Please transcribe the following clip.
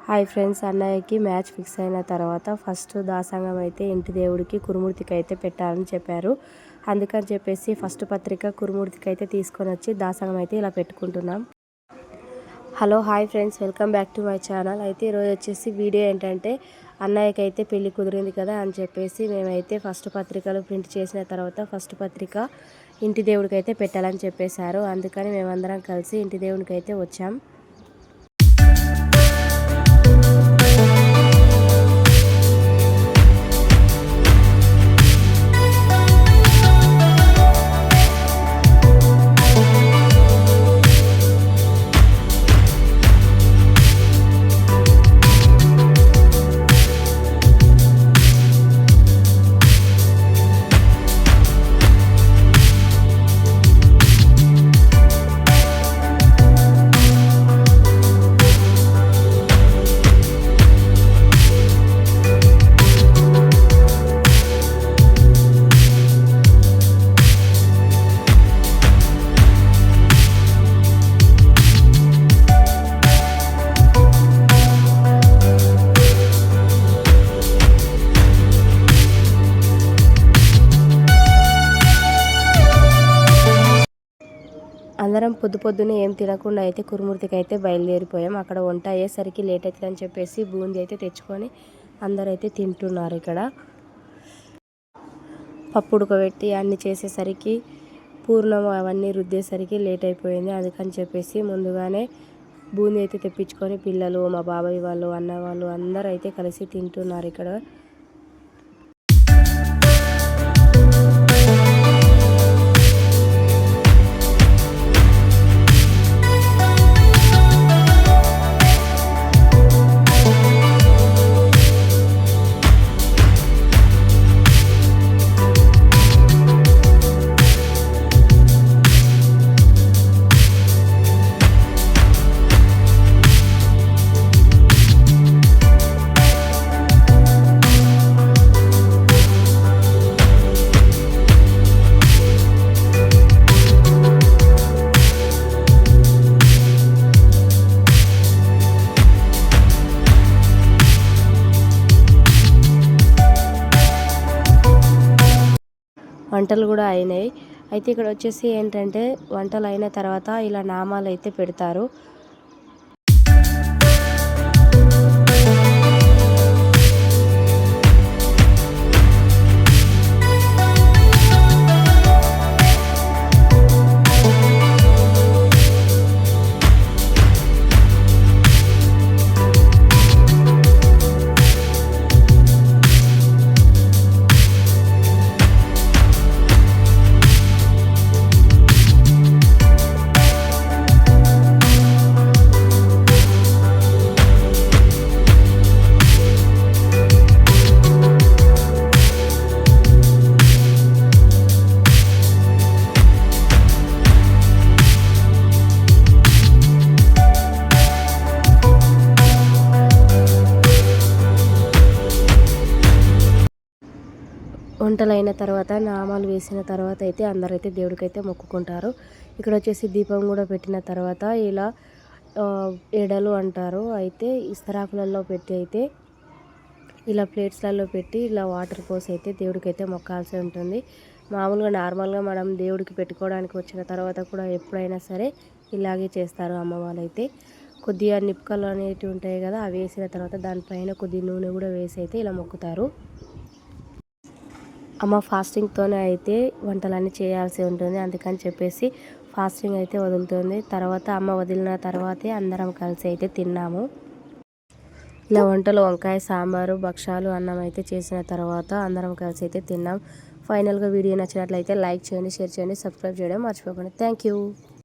Hi friends, అన్నయ్యకి match fix అయిన తర్వాత ఫస్ట్ దాసంగం అయితే ఇంటి దేవుడికి కురుమూర్తికి అయితే పెట్టాలని చెప్పారు. అందుకని చెప్పేసి ఫస్ట్ పత్రిక కురుమూర్తికి అయితే తీసుకొని వచ్చి దాసంగం అయితే ఇలా పెట్టుకుంటున్నాం. Hello hi friends, welcome back to my channel. అయితే ఈరోజు వచ్చేసి వీడియో ఏంటంటే అన్నయ్యకి అయితే పెళ్ళి కుదిరింది కదా అని చెప్పేసి మేమైతే ఫస్ట్ పత్రికలు ప్రింట్ చేసిన తర్వాత ఫస్ట్ పత్రిక ఇంటి దేవుడికి అయితే పెట్టాలని చెప్పేశారు. అందుకని మేమందరం కలిసి ఇంటి దేవుడికి అయితే వచ్చాం. అందరం పొద్దున్నే ఏం తినకుండా అయితే కురుమూర్తికి అయితే బయలుదేరిపోయాం. అక్కడ వంట అయ్యేసరికి లేట్ అవుతుందని చెప్పేసి బూందీ అయితే తెచ్చుకొని అందరైతే తింటున్నారు. ఇక్కడ పప్పు ఉడకబెట్టి అన్నీ చేసేసరికి పూర్ణం అవన్నీ రుద్దేసరికి లేట్ అయిపోయింది. అందుకని చెప్పేసి ముందుగానే బూందీ అయితే తెప్పించుకొని పిల్లలు, మా బాబాయ్ వాళ్ళు, అన్న వాళ్ళు అందరూ అయితే కలిసి తింటున్నారు. ఇక్కడ వంటలు కూడా అయినాయి. అయితే ఇక్కడ వచ్చేసి ఏంటంటే వంటలు అయిన తర్వాత ఇలా నామాలు అయితే పెడతారు. వంటలు అయిన తర్వాత నామాలు వేసిన తర్వాత అయితే అందరైతే దేవుడికైతే మొక్కుకుంటారు. ఇక్కడ వచ్చేసి దీపం కూడా పెట్టిన తర్వాత ఇలా ఎడలు అంటారు. అయితే ఇస్తరాకులలో పెట్టి అయితే ఇలా ప్లేట్స్లలో పెట్టి ఇలా వాటర్ పోసి అయితే దేవుడికైతే మొక్కాల్సి ఉంటుంది. మామూలుగా నార్మల్గా మనం దేవుడికి పెట్టుకోవడానికి వచ్చిన తర్వాత కూడా ఎప్పుడైనా సరే ఇలాగే చేస్తారు అమ్మ వాళ్ళైతే. కొద్దిగా నిప్పుకలు అనేవి ఉంటాయి కదా, అవి వేసిన తర్వాత దానిపైన కొద్ది నూనె కూడా వేసి అయితే ఇలా మొక్కుతారు. అమ్మ ఫాస్టింగ్తోనే అయితే వంటలన్నీ చేయాల్సి ఉంటుంది. అందుకని చెప్పేసి ఫాస్టింగ్ అయితే వదులుతుంది. తర్వాత అమ్మ వదిలిన తర్వాతే అందరం కలిసి అయితే తిన్నాము. ఇలా వంటలు వంకాయ, సాంబారు, భక్షాలు, అన్నం అయితే చేసిన తర్వాత అందరం కలిసి అయితే తిన్నాం. ఫైనల్గా వీడియో నచ్చినట్లయితే లైక్ చేయండి, షేర్ చేయండి, సబ్స్క్రైబ్ చేయడం మర్చిపోకండి. Thank you.